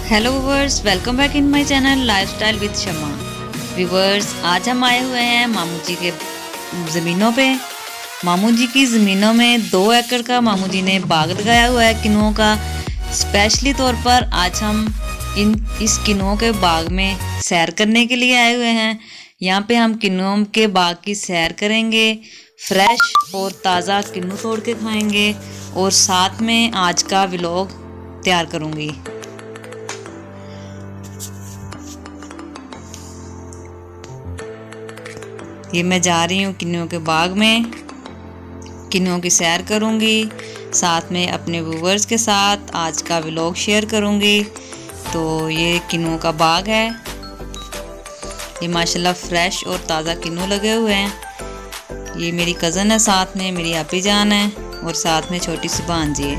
Hello viewers, welcome back in my channel lifestyle with Shama. Viewers, आज हम आए हुए हैं मामू जी के ज़मीनों पे। मामू जी की ज़मीनों में 2 एकड़ का मामू जी ने बाग लगाया हुआ है किनुओं का। स्पेशली तौर पर आज हम इस किनुओं के बाग में सैर करने के लिए आए हुए हैं। यहाँ पे हम किनुओं के बाग की सैर करेंगे, फ्रेश और ताज़ा किन्नू तोड़ के खाएंगे और साथ में आज का व्लॉग तैयार करूँगी। ये मैं जा रही हूँ किन्नुओं के बाग में, किन्नुओं की सैर करूँगी, साथ में अपने व्यूवर्स के साथ आज का व्लॉग शेयर करूँगी। तो ये किन्नुओं का बाग है। ये माशाल्लाह फ्रेश और ताज़ा किन्नू लगे हुए हैं। ये मेरी कज़न है, साथ में मेरी आपी जान है और साथ में छोटी सी भांजी है।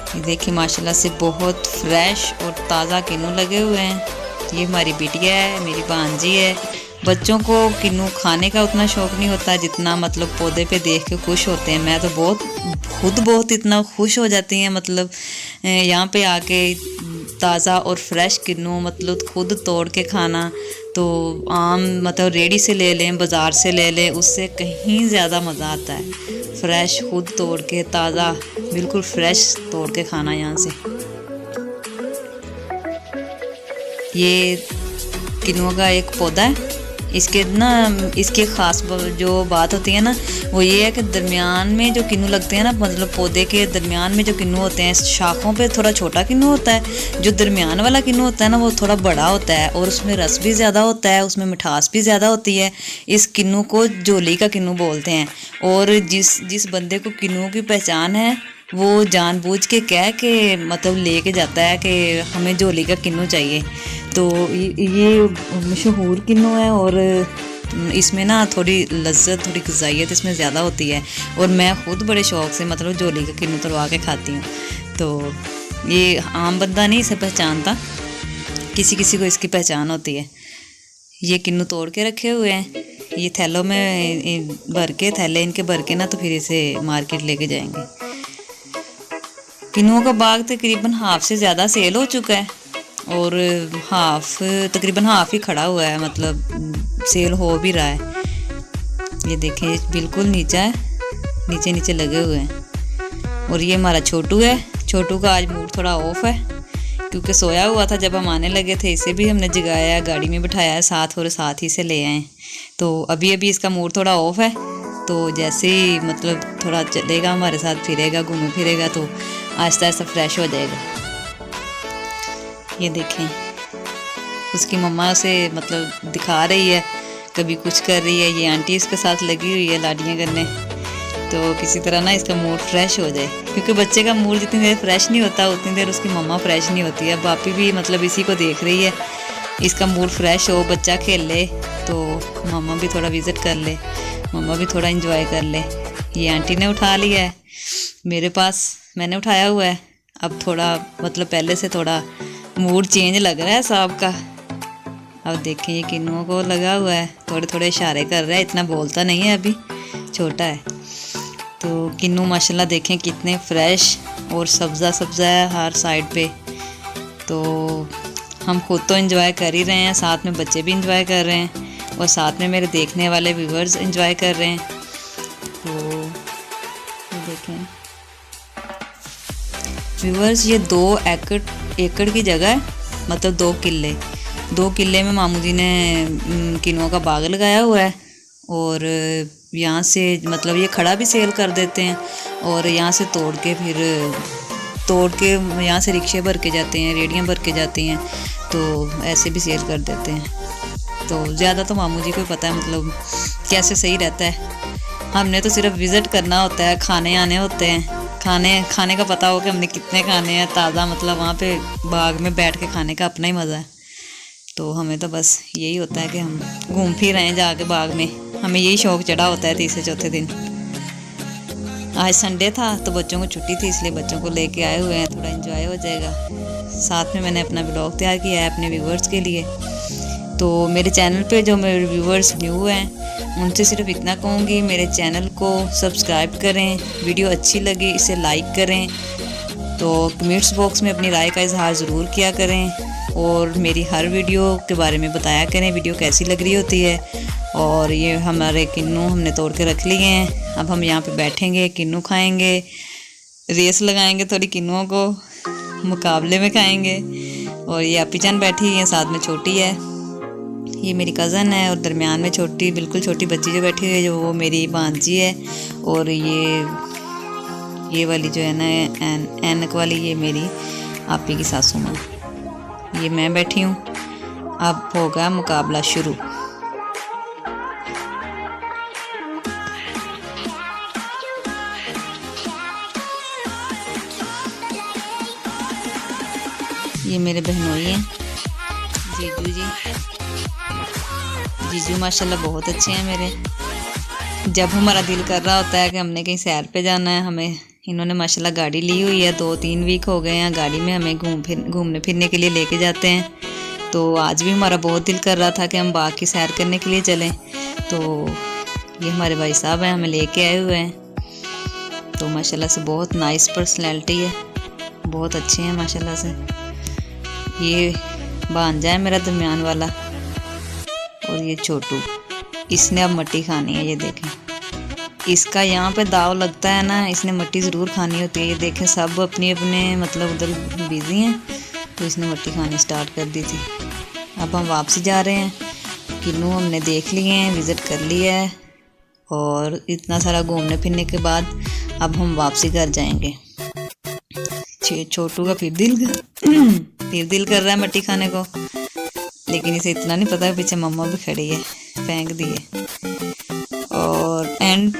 ये देखिए माशाल्लाह से बहुत फ्रेश और ताज़ा किन्नू लगे हुए हैं। ये हमारी बिटिया है, मेरी भांजी है। बच्चों को किन्नू खाने का उतना शौक़ नहीं होता जितना मतलब पौधे पे देख के खुश होते हैं। मैं तो खुद बहुत इतना खुश हो जाती हैं, मतलब यहाँ पे आके ताज़ा और फ्रेश किन्नू मतलब खुद तोड़ के खाना। तो आम मतलब रेडी से ले लें, बाज़ार से ले लें, उससे कहीं ज़्यादा मज़ा आता है। फ्रेश खुद तोड़ के ताज़ा बिल्कुल फ्रेश तोड़ के खाना। यहाँ से ये किन्नुओं का एक पौधा है। इसके ख़ास जो बात होती है ना, वो ये है कि दरमियान में जो किन्नू लगते हैं ना, मतलब पौधे के दरमियान में जो किन्नू होते हैं, शाखों पे थोड़ा छोटा किन्नू होता है। जो दरमियान वाला किन्नू होता है ना, वो थोड़ा बड़ा होता है और उसमें रस भी ज़्यादा होता है, उसमें मिठास भी ज़्यादा होती है। इस किन्नू को जोली का किन्नू बोलते हैं। और जिस बंदे को किन्नुओं की पहचान है, वो जानबूझ के कह के मतलब लेके जाता है कि हमें जोली का किन्नू चाहिए। तो ये मशहूर किन्नू है और इसमें ना थोड़ी लज्जत, थोड़ी ग़िज़ाइयत इसमें ज़्यादा होती है। और मैं ख़ुद बड़े शौक़ से मतलब जोली का किन्नू तोड़वा के खाती हूँ। तो ये आम बंदा नहीं इसे पहचानता, किसी किसी को इसकी पहचान होती है। ये किन्नू तोड़ के रखे हुए हैं। ये थैलों में भर के, थैले इनके भर के ना, तो फिर इसे मार्केट लेके जाएंगे। किन्नुओं का बाग तकरीबन हाफ से ज़्यादा सेल हो चुका है और तकरीबन हाफ ही खड़ा हुआ है, मतलब सेल हो भी रहा है। ये देखें बिल्कुल नीचा है, नीचे नीचे लगे हुए हैं। और ये हमारा छोटू है। छोटू का आज मूड थोड़ा ऑफ है क्योंकि सोया हुआ था जब हम आने लगे थे। इसे भी हमने जगाया, गाड़ी में बिठाया है साथ और साथ ही से ले आए। तो अभी इसका मूड थोड़ा ऑफ है। तो जैसे ही मतलब थोड़ा चलेगा हमारे साथ, फिरेगा, घूमे फिरेगा, तो आहिस्ता आहिस्ता फ्रेश हो जाएगा। ये देखें उसकी मम्मा उसे मतलब दिखा रही है, कभी कुछ कर रही है। ये आंटी इसके साथ लगी हुई है लाडियाँ करने। तो किसी तरह ना इसका मूड फ्रेश हो जाए, क्योंकि बच्चे का मूड जितनी देर फ्रेश नहीं होता उतनी देर उसकी मम्मा फ्रेश नहीं होती है। अब बापी भी मतलब इसी को देख रही है, इसका मूड फ्रेश हो, बच्चा खेल ले तो मम्मा भी थोड़ा विज़िट कर ले, मम्मा भी थोड़ा इंजॉय कर ले। ये आंटी ने उठा लिया है मेरे पास, मैंने उठाया हुआ है। अब थोड़ा मतलब पहले से थोड़ा मूड चेंज लग रहा है साहब का। अब देखिए ये किन्नुओं को लगा हुआ है, थोड़े थोड़े इशारे कर रहा है, इतना बोलता नहीं है, अभी छोटा है। तो किन्नू माशाल्लाह देखें कितने फ्रेश और सब्ज़ा सब्ज़ा है हर साइड पे। तो हम खुद तो एंजॉय कर ही रहे हैं, साथ में बच्चे भी एंजॉय कर रहे हैं और साथ में मेरे देखने वाले व्यूवर्स एंजॉय कर रहे हैं। तो ये देखें व्यूवर्स, ये 2 एकड़ की जगह है, मतलब 2 किले में मामू जी ने किन्नुओं का बाग लगाया हुआ है। और यहाँ से मतलब ये खड़ा भी सेल कर देते हैं और यहाँ से तोड़ के यहाँ से रिक्शे भर के जाते हैं, रेडियाँ भर के जाती हैं, तो ऐसे भी सेल कर देते हैं। तो ज़्यादा तो मामू जी को पता है मतलब कैसे सही रहता है। हमने तो सिर्फ विज़िट करना होता है, खाने आने होते हैं। खाने का पता हो कि हमने कितने खाने हैं ताज़ा, मतलब वहाँ पे बाग में बैठ के खाने का अपना ही मज़ा है। तो हमें तो बस यही होता है कि हम घूम फिर आए जाके बाग में, हमें यही शौक़ चढ़ा होता है। तीसरे चौथे दिन आज संडे था तो बच्चों को छुट्टी थी, इसलिए बच्चों को लेके आए हुए हैं, थोड़ा एंजॉय हो जाएगा। साथ में मैंने अपना व्लॉग तैयार किया है अपने व्यूवर्स के लिए। तो मेरे चैनल पे जो मेरे व्यूवर्स न्यू हैं उनसे सिर्फ इतना कहूँगी, मेरे चैनल को सब्सक्राइब करें, वीडियो अच्छी लगे इसे लाइक करें तो कमेंट्स बॉक्स में अपनी राय का इजहार ज़रूर किया करें और मेरी हर वीडियो के बारे में बताया करें वीडियो कैसी लग रही होती है। और ये हमारे किन्नू हमने तोड़ के रख लिए हैं। अब हम यहाँ पे बैठेंगे, किन्नू खाएंगे, रेस लगाएंगे थोड़ी किन्नुओं को, मुकाबले में खाएंगे। और ये आपीजान बैठी है, साथ में छोटी है, ये मेरी कज़न है। और दरमियान में छोटी, बिल्कुल छोटी बच्ची जो बैठी हुई है, जो वो मेरी भांजी है। और ये वाली जो है ना ऐनक वाली, ये मेरी आपी की सासू माँ। ये मैं बैठी हूँ। अब होगा मुकाबला शुरू। ये मेरे बहनोई हैं, जीजू जी। जीजू माशाल्लाह बहुत अच्छे हैं मेरे। जब हमारा दिल कर रहा होता है कि हमने कहीं सैर पे जाना है, हमें इन्होंने माशाल्लाह गाड़ी ली हुई है। 2-3 वीक हो गए हैं गाड़ी में हमें घूमने फिरने के लिए लेके जाते हैं। तो आज भी हमारा बहुत दिल कर रहा था कि हम बाग की सैर करने के लिए चलें। तो ये हमारे भाई साहब हैं, हमें लेके आए हुए हैं। तो माशाल्लाह से बहुत नाइस पर्सनैलिटी है, बहुत अच्छे हैं माशाल्लाह से। ये भांजा है मेरा दरमियान वाला, और ये छोटू, इसने अब मट्टी खानी है। ये देखें, इसका यहाँ पे दाव लगता है ना, इसने मट्टी ज़रूर खानी होती है। ये देखें सब अपने अपने मतलब उधर बिजी हैं, तो इसने मट्टी खानी स्टार्ट कर दी थी। अब हम वापसी जा रहे हैं। किन्नू हमने देख लिए हैं, विज़िट कर लिया है। और इतना सारा घूमने फिरने के बाद अब हम वापसी घर जाएंगे। छोटू का फिर दिल कर रहा है मट्टी खाने को, लेकिन इसे इतना नहीं पता पीछे मम्मा भी खड़ी है, फेंक दी है। और एंड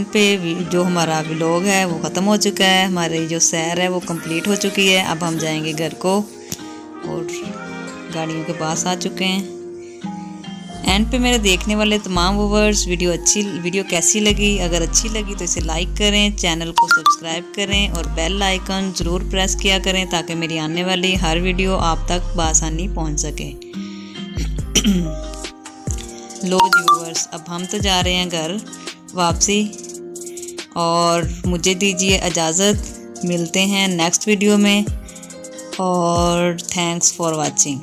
पे जो हमारा व्लॉग है वो ख़त्म हो चुका है। हमारी जो सैर है वो कंप्लीट हो चुकी है। अब हम जाएंगे घर को और गाड़ियों के पास आ चुके हैं। एंड पे मेरे देखने वाले तमाम व्यूअर्स, वीडियो कैसी लगी? अगर अच्छी लगी तो इसे लाइक करें, चैनल को सब्सक्राइब करें और बेल आइकन ज़रूर प्रेस किया करें ताकि मेरी आने वाली हर वीडियो आप तक बआसानी पहुंच सके। लो जी व्यूअर्स, अब हम तो जा रहे हैं घर वापसी, और मुझे दीजिए इजाज़त। मिलते हैं नेक्स्ट वीडियो में, और थैंक्स फॉर वॉचिंग।